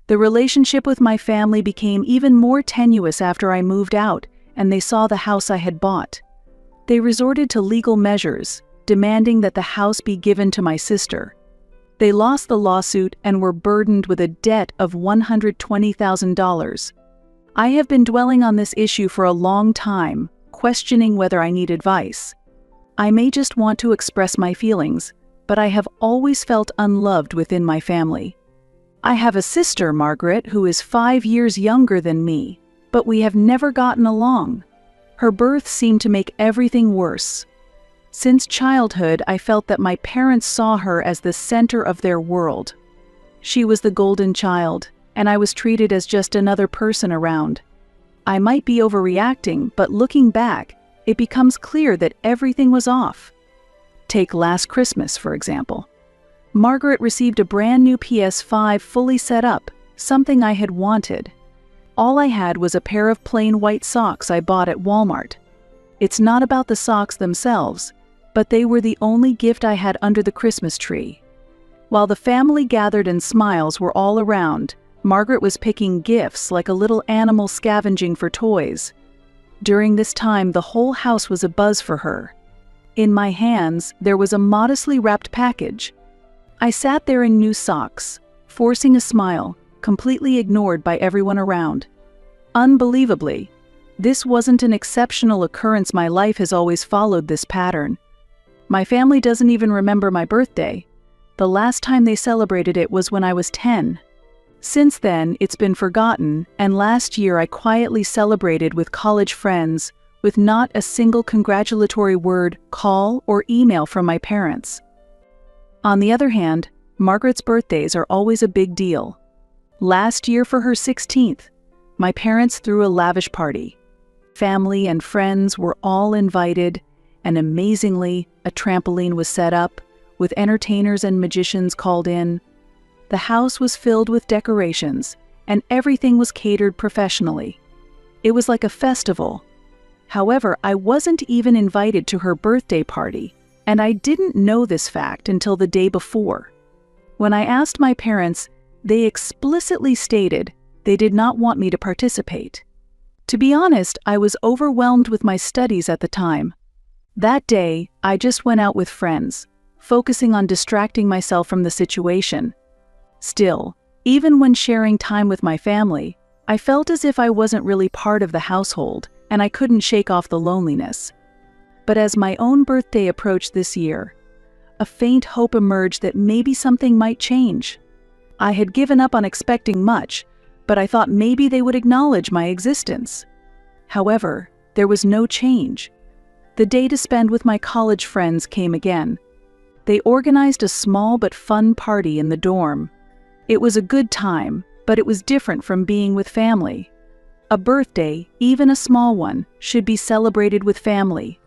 The relationship with my family became even more tenuous after I moved out and they saw the house I had bought. They resorted to legal measures, demanding that the house be given to my sister. They lost the lawsuit and were burdened with a debt of $120,000. I have been dwelling on this issue for a long time, questioning whether I need advice. I may just want to express my feelings, but I have always felt unloved within my family. I have a sister, Margaret, who is 5 years younger than me, but we have never gotten along. Her birth seemed to make everything worse. Since childhood, I felt that my parents saw her as the center of their world. She was the golden child, and I was treated as just another person around. I might be overreacting, but looking back, it becomes clear that everything was off. Take last Christmas, for example. Margaret received a brand new PS5 fully set up, something I had wanted. All I had was a pair of plain white socks I bought at Walmart. It's not about the socks themselves, but they were the only gift I had under the Christmas tree. While the family gathered and smiles were all around, Margaret was picking gifts like a little animal scavenging for toys. During this time, the whole house was abuzz for her. In my hands, there was a modestly wrapped package. I sat there in new socks, forcing a smile, completely ignored by everyone around. Unbelievably, this wasn't an exceptional occurrence. My life has always followed this pattern. My family doesn't even remember my birthday. The last time they celebrated it was when I was 10. Since then, it's been forgotten, and last year I quietly celebrated with college friends, with not a single congratulatory word, call, or email from my parents. On the other hand, Margaret's birthdays are always a big deal. Last year for her 16th, my parents threw a lavish party. Family and friends were all invited, and amazingly, a trampoline was set up, with entertainers and magicians called in. The house was filled with decorations, and everything was catered professionally. It was like a festival. However, I wasn't even invited to her birthday party, and I didn't know this fact until the day before. When I asked my parents, they explicitly stated they did not want me to participate. To be honest, I was overwhelmed with my studies at the time. That day, I just went out with friends, focusing on distracting myself from the situation. Still, even when sharing time with my family, I felt as if I wasn't really part of the household, and I couldn't shake off the loneliness. But as my own birthday approached this year, a faint hope emerged that maybe something might change. I had given up on expecting much, but I thought maybe they would acknowledge my existence. However, there was no change. The day to spend with my college friends came again. They organized a small but fun party in the dorm. It was a good time, but it was different from being with family. A birthday, even a small one, should be celebrated with family.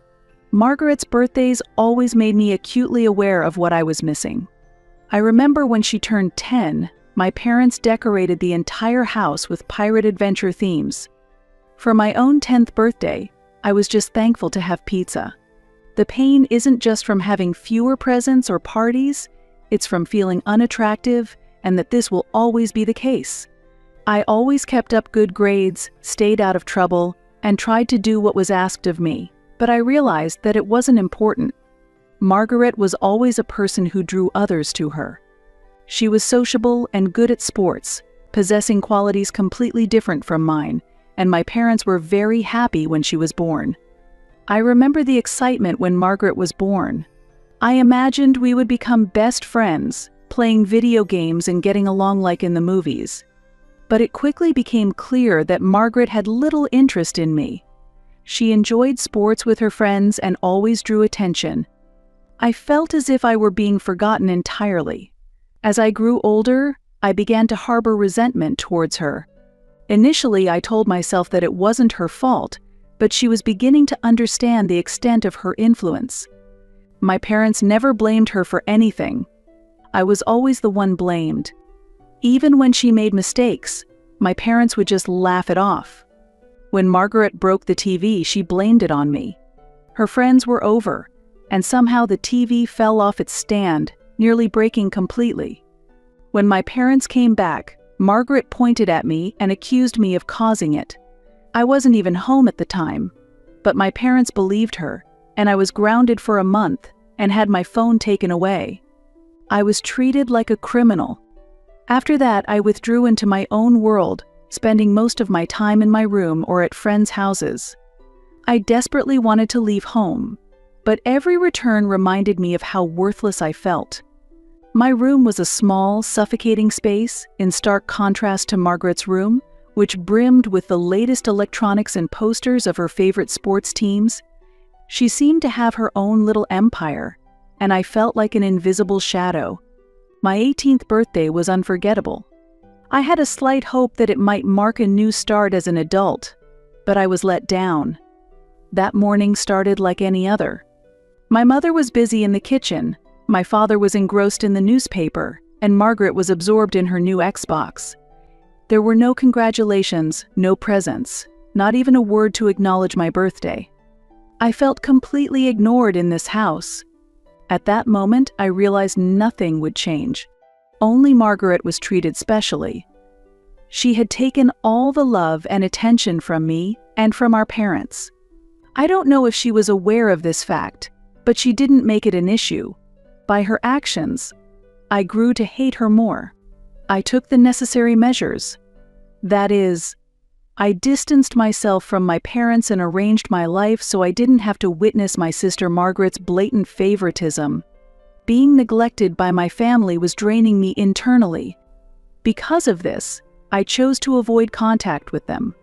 Margaret's birthdays always made me acutely aware of what I was missing. I remember when she turned 10, my parents decorated the entire house with pirate adventure themes. For my own 10th birthday, I was just thankful to have pizza. The pain isn't just from having fewer presents or parties, it's from feeling unattractive and that this will always be the case. I always kept up good grades, stayed out of trouble, and tried to do what was asked of me, but I realized that it wasn't important. Margaret was always a person who drew others to her. She was sociable and good at sports, possessing qualities completely different from mine, and my parents were very happy when she was born. I remember the excitement when Margaret was born. I imagined we would become best friends, playing video games and getting along like in the movies. But it quickly became clear that Margaret had little interest in me. She enjoyed sports with her friends and always drew attention. I felt as if I were being forgotten entirely. As I grew older, I began to harbor resentment towards her. Initially, I told myself that it wasn't her fault, but she was beginning to understand the extent of her influence. My parents never blamed her for anything. I was always the one blamed. Even when she made mistakes, my parents would just laugh it off. When Margaret broke the TV, she blamed it on me. Her friends were over, and somehow the TV fell off its stand, nearly breaking completely. When my parents came back, Margaret pointed at me and accused me of causing it. I wasn't even home at the time, but my parents believed her, and I was grounded for a month and had my phone taken away. I was treated like a criminal. After that, I withdrew into my own world, spending most of my time in my room or at friends' houses. I desperately wanted to leave home, but every return reminded me of how worthless I felt. My room was a small, suffocating space in stark contrast to Margaret's room, which brimmed with the latest electronics and posters of her favorite sports teams. She seemed to have her own little empire, and I felt like an invisible shadow. My 18th birthday was unforgettable. I had a slight hope that it might mark a new start as an adult, but I was let down. That morning started like any other. My mother was busy in the kitchen, my father was engrossed in the newspaper, and Margaret was absorbed in her new Xbox. There were no congratulations, no presents, not even a word to acknowledge my birthday. I felt completely ignored in this house. At that moment, I realized nothing would change. Only Margaret was treated specially. She had taken all the love and attention from me and from our parents. I don't know if she was aware of this fact, but she didn't make it an issue. By her actions, I grew to hate her more. I took the necessary measures. That is, I distanced myself from my parents and arranged my life so I didn't have to witness my sister Margaret's blatant favoritism. Being neglected by my family was draining me internally. Because of this, I chose to avoid contact with them.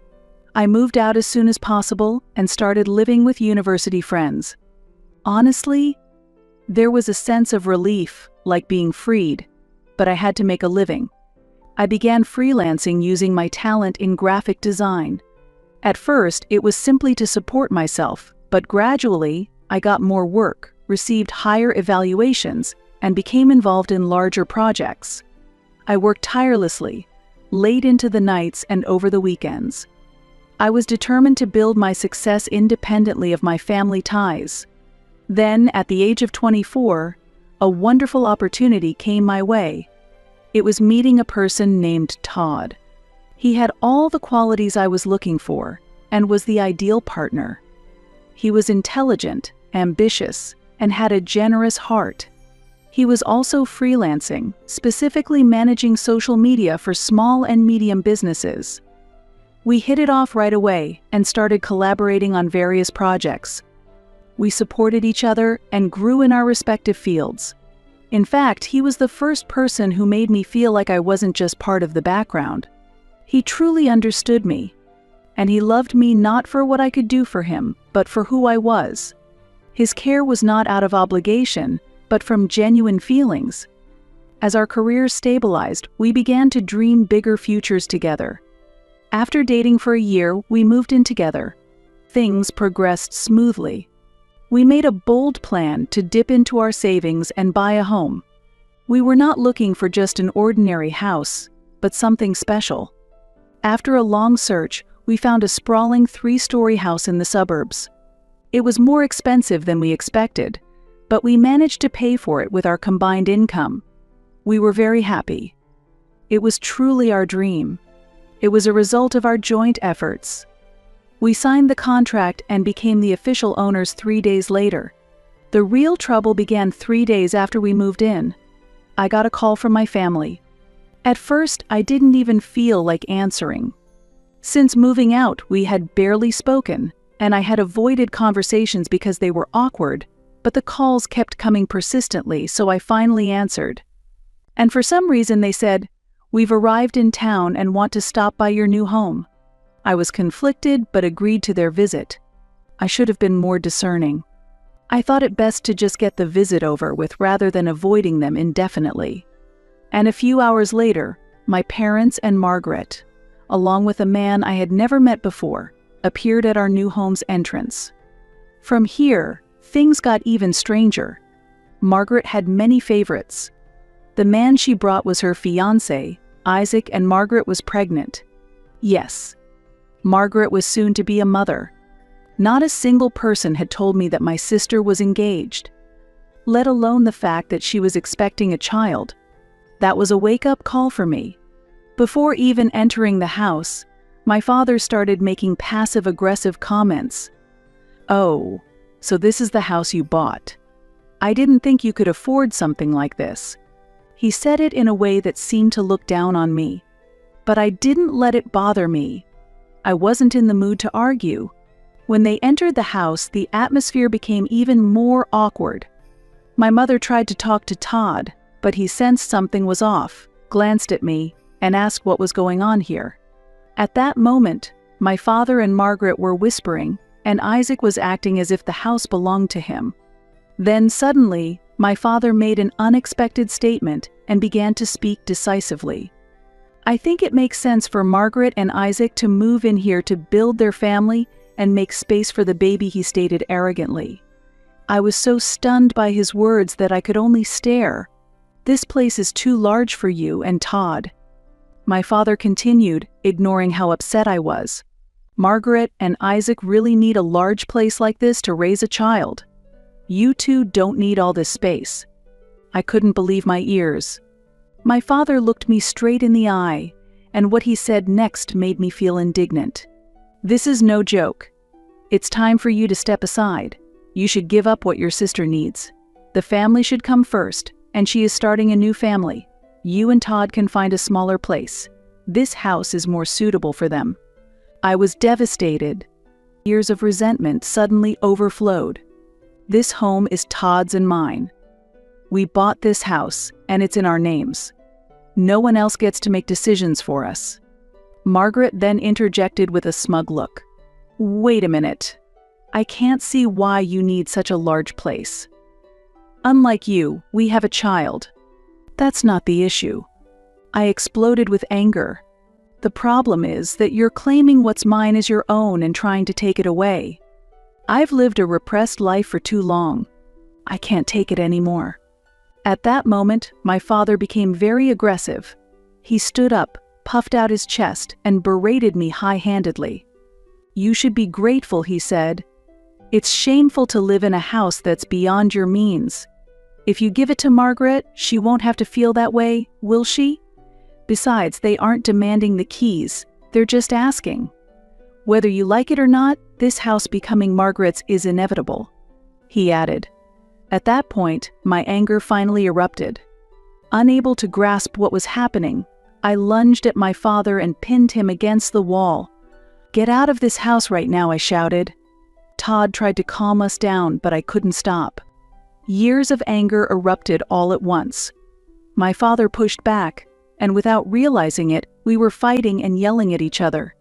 I moved out as soon as possible and started living with university friends. Honestly, there was a sense of relief, like being freed, but I had to make a living. I began freelancing using my talent in graphic design. At first, it was simply to support myself, but gradually, I got more work, received higher evaluations, and became involved in larger projects. I worked tirelessly, late into the nights and over the weekends. I was determined to build my success independently of my family ties. Then, at the age of 24, a wonderful opportunity came my way. It was meeting a person named Todd. He had all the qualities I was looking for, and was the ideal partner. He was intelligent, ambitious, and had a generous heart. He was also freelancing, specifically managing social media for small and medium businesses. We hit it off right away and started collaborating on various projects. We supported each other and grew in our respective fields. In fact, he was the first person who made me feel like I wasn't just part of the background. He truly understood me, and he loved me not for what I could do for him, but for who I was. His care was not out of obligation, but from genuine feelings. As our careers stabilized, we began to dream bigger futures together. After dating for a year, we moved in together. Things progressed smoothly. We made a bold plan to dip into our savings and buy a home. We were not looking for just an ordinary house, but something special. After a long search, we found a sprawling 3-story house in the suburbs. It was more expensive than we expected, but we managed to pay for it with our combined income. We were very happy. It was truly our dream. It was a result of our joint efforts. We signed the contract and became the official owners 3 days later. The real trouble began 3 days after we moved in. I got a call from my family. At first, I didn't even feel like answering. Since moving out, we had barely spoken, and I had avoided conversations because they were awkward, but the calls kept coming persistently, so I finally answered. And for some reason they said, "We've arrived in town and want to stop by your new home." I was conflicted but agreed to their visit. I should have been more discerning. I thought it best to just get the visit over with rather than avoiding them indefinitely. And a few hours later, my parents and Margaret, along with a man I had never met before, appeared at our new home's entrance. From here, things got even stranger. Margaret had many favorites. The man she brought was her fiancé, Isaac, and Margaret was pregnant. Yes, Margaret was soon to be a mother. Not a single person had told me that my sister was engaged, let alone the fact that she was expecting a child. That was a wake-up call for me. Before even entering the house, my father started making passive-aggressive comments. "Oh, so this is the house you bought. I didn't think you could afford something like this." He said it in a way that seemed to look down on me, but I didn't let it bother me. I wasn't in the mood to argue. When they entered the house, the atmosphere became even more awkward. My mother tried to talk to Todd, but he sensed something was off, glanced at me, and asked what was going on here. At that moment, my father and Margaret were whispering, and Isaac was acting as if the house belonged to him. Then suddenly, my father made an unexpected statement and began to speak decisively. "I think it makes sense for Margaret and Isaac to move in here to build their family and make space for the baby," he stated arrogantly. I was so stunned by his words that I could only stare. "This place is too large for you and Todd." My father continued, ignoring how upset I was. "Margaret and Isaac really need a large place like this to raise a child. You two don't need all this space." I couldn't believe my ears. My father looked me straight in the eye, and what he said next made me feel indignant. "This is no joke. It's time for you to step aside. You should give up what your sister needs. The family should come first, and she is starting a new family. You and Todd can find a smaller place. This house is more suitable for them." I was devastated. Years of resentment suddenly overflowed. This home is Todd's and mine. We bought this house, and it's in our names. No one else gets to make decisions for us. Margaret then interjected with a smug look. "Wait a minute. I can't see why you need such a large place. Unlike you, we have a child. That's not the issue." I exploded with anger. "The problem is that you're claiming what's mine is your own and trying to take it away. I've lived a repressed life for too long. I can't take it anymore." At that moment, my father became very aggressive. He stood up, puffed out his chest, and berated me high-handedly. "You should be grateful," he said. "It's shameful to live in a house that's beyond your means. If you give it to Margaret, she won't have to feel that way, will she? Besides, they aren't demanding the keys, they're just asking. Whether you like it or not, this house becoming Margaret's is inevitable," he added. At that point, my anger finally erupted. Unable to grasp what was happening, I lunged at my father and pinned him against the wall. "Get out of this house right now," I shouted. Todd tried to calm us down, but I couldn't stop. Years of anger erupted all at once. My father pushed back, and without realizing it, we were fighting and yelling at each other.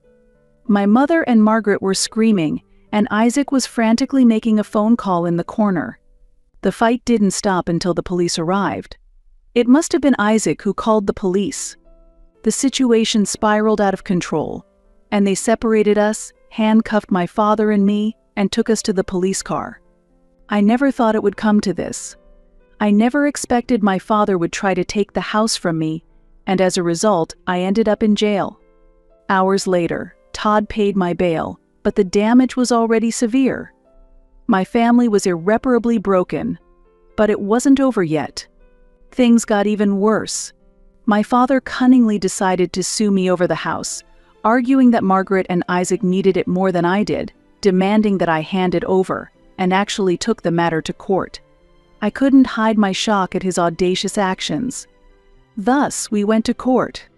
My mother and Margaret were screaming, and Isaac was frantically making a phone call in the corner. The fight didn't stop until the police arrived. It must have been Isaac who called the police. The situation spiraled out of control, and they separated us, handcuffed my father and me, and took us to the police car. I never thought it would come to this. I never expected my father would try to take the house from me, and as a result, I ended up in jail. Hours later, Todd paid my bail, but the damage was already severe. My family was irreparably broken, but it wasn't over yet. Things got even worse. My father cunningly decided to sue me over the house, arguing that Margaret and Isaac needed it more than I did, demanding that I hand it over, and actually took the matter to court. I couldn't hide my shock at his audacious actions. Thus, we went to court.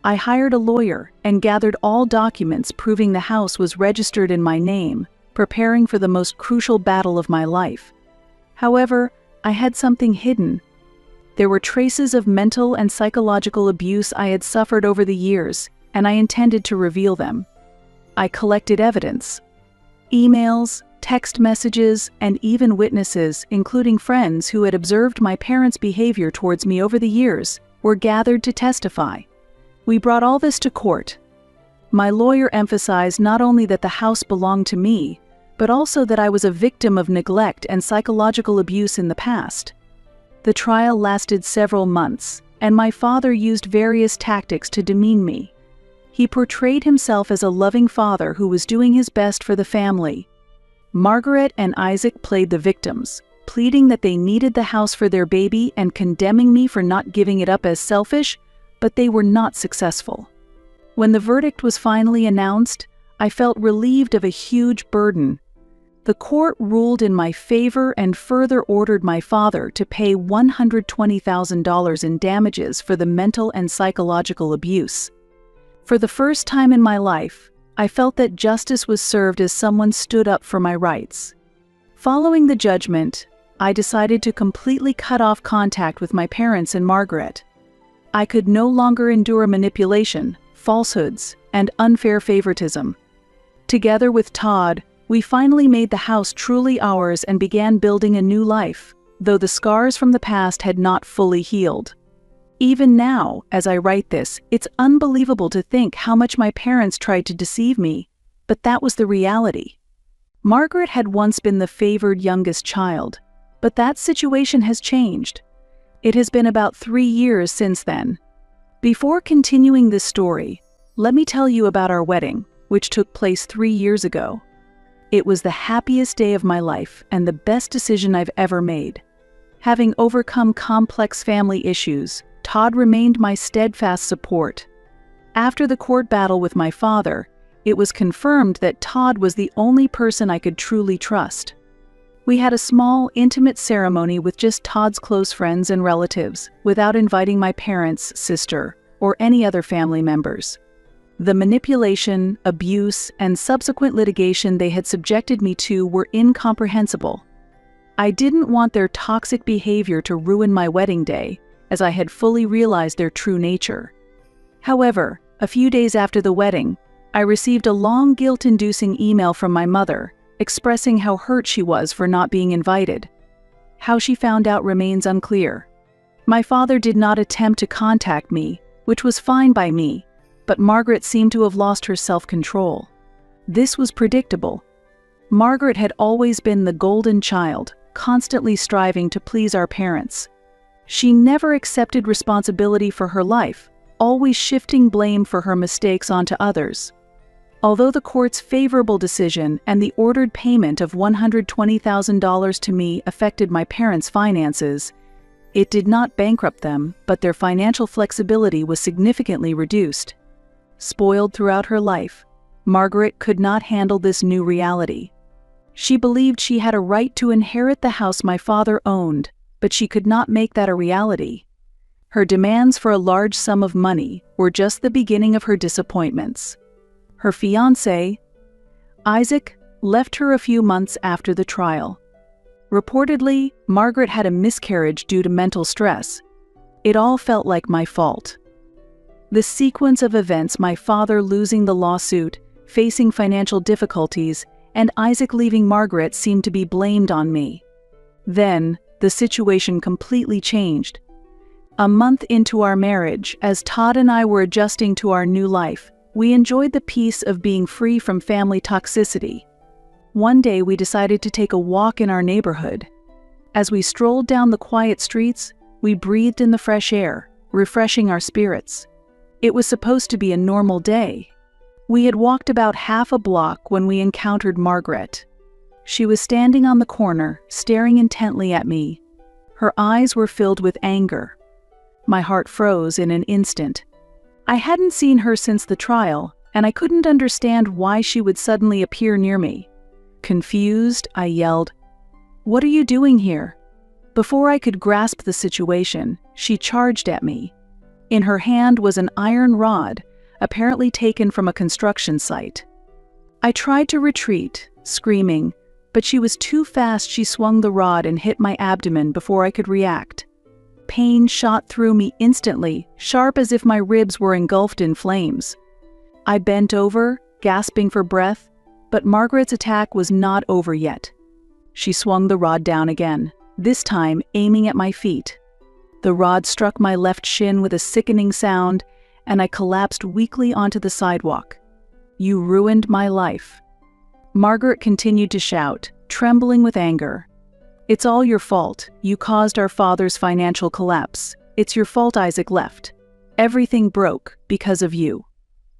I hired a lawyer and gathered all documents proving the house was registered in my name, preparing for the most crucial battle of my life. However, I had something hidden. There were traces of mental and psychological abuse I had suffered over the years, and I intended to reveal them. I collected evidence. Emails, text messages, and even witnesses, including friends who had observed my parents' behavior towards me over the years, were gathered to testify. We brought all this to court. My lawyer emphasized not only that the house belonged to me, but also that I was a victim of neglect and psychological abuse in the past. The trial lasted several months, and my father used various tactics to demean me. He portrayed himself as a loving father who was doing his best for the family. Margaret and Isaac played the victims, pleading that they needed the house for their baby and condemning me for not giving it up as selfish, but they were not successful. When the verdict was finally announced, I felt relieved of a huge burden. The court ruled in my favor and further ordered my father to pay $120,000 in damages for the mental and psychological abuse. For the first time in my life, I felt that justice was served as someone stood up for my rights. Following the judgment, I decided to completely cut off contact with my parents and Margaret. I could no longer endure manipulation, falsehoods, and unfair favoritism. Together with Todd, we finally made the house truly ours and began building a new life, though the scars from the past had not fully healed. Even now, as I write this, it's unbelievable to think how much my parents tried to deceive me, but that was the reality. Margaret had once been the favored youngest child, but that situation has changed. It has been about 3 years since then. Before continuing this story, let me tell you about our wedding, which took place 3 years ago. It was the happiest day of my life and the best decision I've ever made. Having overcome complex family issues, Todd remained my steadfast support. After the court battle with my father, it was confirmed that Todd was the only person I could truly trust. We had a small, intimate ceremony with just Todd's close friends and relatives, without inviting my parents, sister, or any other family members. The manipulation, abuse, and subsequent litigation they had subjected me to were incomprehensible. I didn't want their toxic behavior to ruin my wedding day, as I had fully realized their true nature. However, a few days after the wedding, I received a long guilt-inducing email from my mother, expressing how hurt she was for not being invited. How she found out remains unclear. My father did not attempt to contact me, which was fine by me, but Margaret seemed to have lost her self-control. This was predictable. Margaret had always been the golden child, constantly striving to please our parents. She never accepted responsibility for her life, always shifting blame for her mistakes onto others. Although the court's favorable decision and the ordered payment of $120,000 to me affected my parents' finances, it did not bankrupt them, but their financial flexibility was significantly reduced. Spoiled throughout her life, Margaret could not handle this new reality. She believed she had a right to inherit the house my father owned, but she could not make that a reality. Her demands for a large sum of money were just the beginning of her disappointments. Her fiancé, Isaac, left her a few months after the trial. Reportedly, Margaret had a miscarriage due to mental stress. It all felt like my fault. The sequence of events, my father losing the lawsuit, facing financial difficulties, and Isaac leaving Margaret, seemed to be blamed on me. Then, the situation completely changed. A month into our marriage, as Todd and I were adjusting to our new life, we enjoyed the peace of being free from family toxicity. One day we decided to take a walk in our neighborhood. As we strolled down the quiet streets, we breathed in the fresh air, refreshing our spirits. It was supposed to be a normal day. We had walked about half a block when we encountered Margaret. She was standing on the corner, staring intently at me. Her eyes were filled with anger. My heart froze in an instant. I hadn't seen her since the trial, and I couldn't understand why she would suddenly appear near me. Confused, I yelled, "What are you doing here?" Before I could grasp the situation, she charged at me. In her hand was an iron rod, apparently taken from a construction site. I tried to retreat, screaming, but she was too fast. She swung the rod and hit my abdomen before I could react. Pain shot through me instantly, sharp as if my ribs were engulfed in flames. I bent over, gasping for breath, but Margaret's attack was not over yet. She swung the rod down again, this time aiming at my feet. The rod struck my left shin with a sickening sound, and I collapsed weakly onto the sidewalk. "You ruined my life." Margaret continued to shout, trembling with anger. "It's all your fault. You caused our father's financial collapse. It's your fault Isaac left. Everything broke because of you."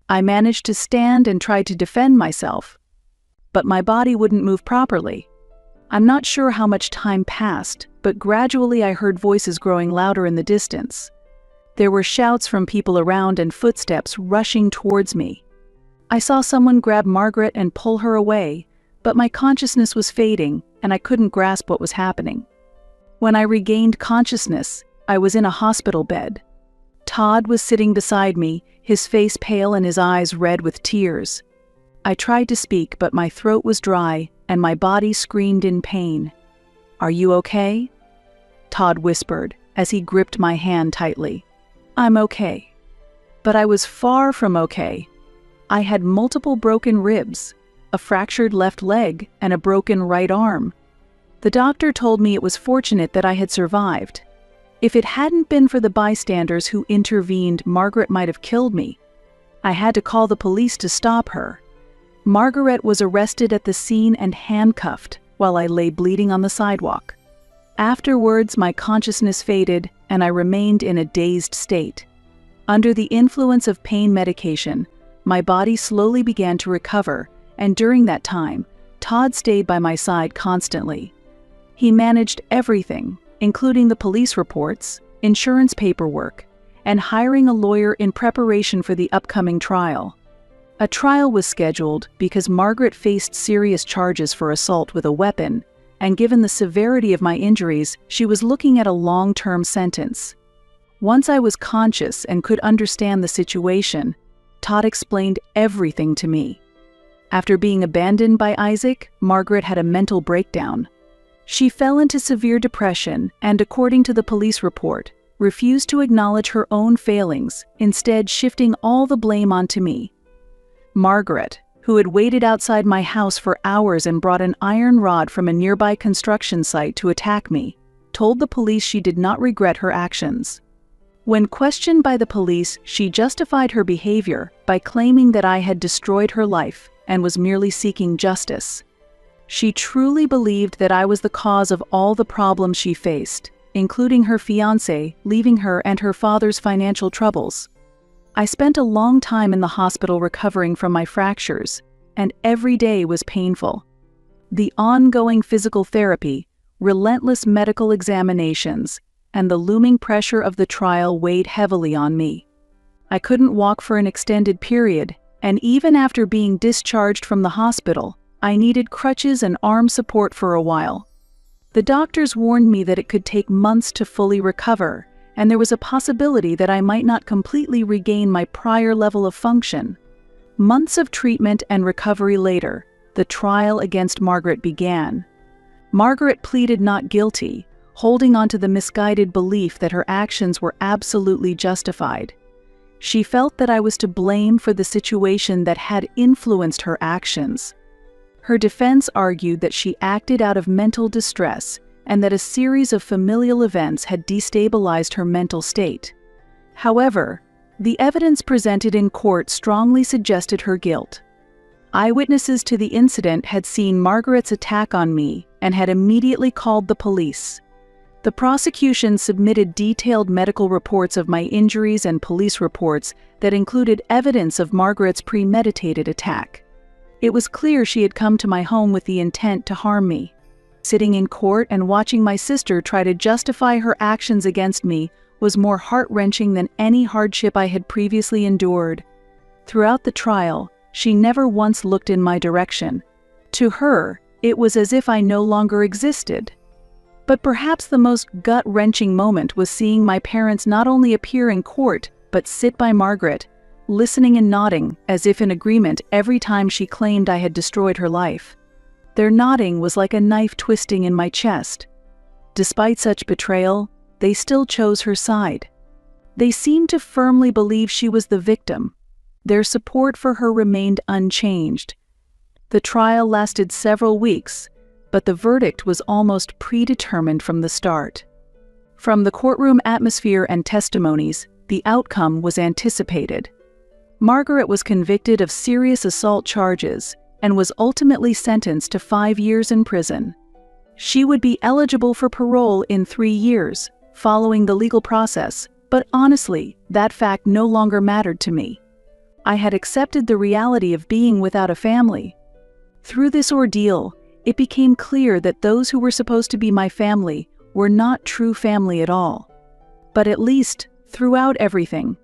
I managed to stand and tried to defend myself, but my body wouldn't move properly. I'm not sure how much time passed, but gradually I heard voices growing louder in the distance. There were shouts from people around and footsteps rushing towards me. I saw someone grab Margaret and pull her away, but my consciousness was fading and I couldn't grasp what was happening. When I regained consciousness, I was in a hospital bed. Todd was sitting beside me, his face pale and his eyes red with tears. I tried to speak, but my throat was dry and my body screamed in pain. "Are you okay?" Todd whispered as he gripped my hand tightly. "I'm okay." But I was far from okay. I had multiple broken ribs, a fractured left leg, and a broken right arm. The doctor told me it was fortunate that I had survived. If it hadn't been for the bystanders who intervened, Margaret might have killed me. I had to call the police to stop her. Margaret was arrested at the scene and handcuffed while I lay bleeding on the sidewalk. Afterwards, my consciousness faded and I remained in a dazed state. Under the influence of pain medication, my body slowly began to recover, and during that time, Todd stayed by my side constantly. He managed everything, including the police reports, insurance paperwork, and hiring a lawyer in preparation for the upcoming trial. A trial was scheduled because Margaret faced serious charges for assault with a weapon, and given the severity of my injuries, she was looking at a long-term sentence. Once I was conscious and could understand the situation, Todd explained everything to me. After being abandoned by Isaac, Margaret had a mental breakdown. She fell into severe depression and, according to the police report, refused to acknowledge her own failings, instead shifting all the blame onto me. Margaret, who had waited outside my house for hours and brought an iron rod from a nearby construction site to attack me, told the police she did not regret her actions. When questioned by the police, she justified her behavior by claiming that I had destroyed her life and was merely seeking justice. She truly believed that I was the cause of all the problems she faced, including her fiancé leaving her and her father's financial troubles. I spent a long time in the hospital recovering from my fractures, and every day was painful. The ongoing physical therapy, relentless medical examinations, and the looming pressure of the trial weighed heavily on me. I couldn't walk for an extended period, and even after being discharged from the hospital, I needed crutches and arm support for a while. The doctors warned me that it could take months to fully recover, and there was a possibility that I might not completely regain my prior level of function. Months of treatment and recovery later, the trial against Margaret began. Margaret pleaded not guilty, holding on to the misguided belief that her actions were absolutely justified. She felt that I was to blame for the situation that had influenced her actions. Her defense argued that she acted out of mental distress and that a series of familial events had destabilized her mental state. However, the evidence presented in court strongly suggested her guilt. Eyewitnesses to the incident had seen Margaret's attack on me and had immediately called the police. The prosecution submitted detailed medical reports of my injuries and police reports that included evidence of Margaret's premeditated attack. It was clear she had come to my home with the intent to harm me. Sitting in court and watching my sister try to justify her actions against me was more heart-wrenching than any hardship I had previously endured. Throughout the trial, she never once looked in my direction. To her, it was as if I no longer existed. But perhaps the most gut-wrenching moment was seeing my parents not only appear in court, but sit by Margaret, listening and nodding as if in agreement every time she claimed I had destroyed her life. Their nodding was like a knife twisting in my chest. Despite such betrayal, they still chose her side. They seemed to firmly believe she was the victim. Their support for her remained unchanged. The trial lasted several weeks, but the verdict was almost predetermined from the start. From the courtroom atmosphere and testimonies, the outcome was anticipated. Margaret was convicted of serious assault charges and was ultimately sentenced to 5 years in prison. She would be eligible for parole in 3 years, following the legal process, but honestly, that fact no longer mattered to me. I had accepted the reality of being without a family. Through this ordeal, it became clear that those who were supposed to be my family were not true family at all. But at least, Throughout everything,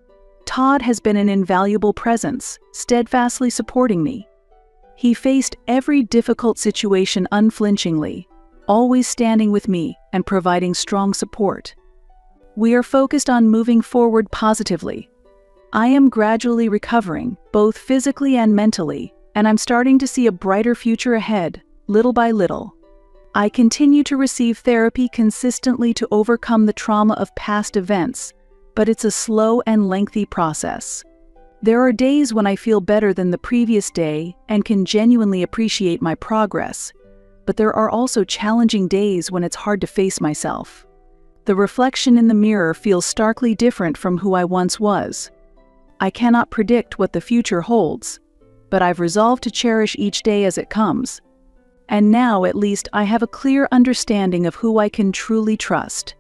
Todd has been an invaluable presence, steadfastly supporting me. He faced every difficult situation unflinchingly, always standing with me and providing strong support. We are focused on moving forward positively. I am gradually recovering, both physically and mentally, and I'm starting to see a brighter future ahead, little by little. I continue to receive therapy consistently to overcome the trauma of past events, but it's a slow and lengthy process. There are days when I feel better than the previous day and can genuinely appreciate my progress, but there are also challenging days when it's hard to face myself. The reflection in the mirror feels starkly different from who I once was. I cannot predict what the future holds, but I've resolved to cherish each day as it comes. And now, at least, I have a clear understanding of who I can truly trust.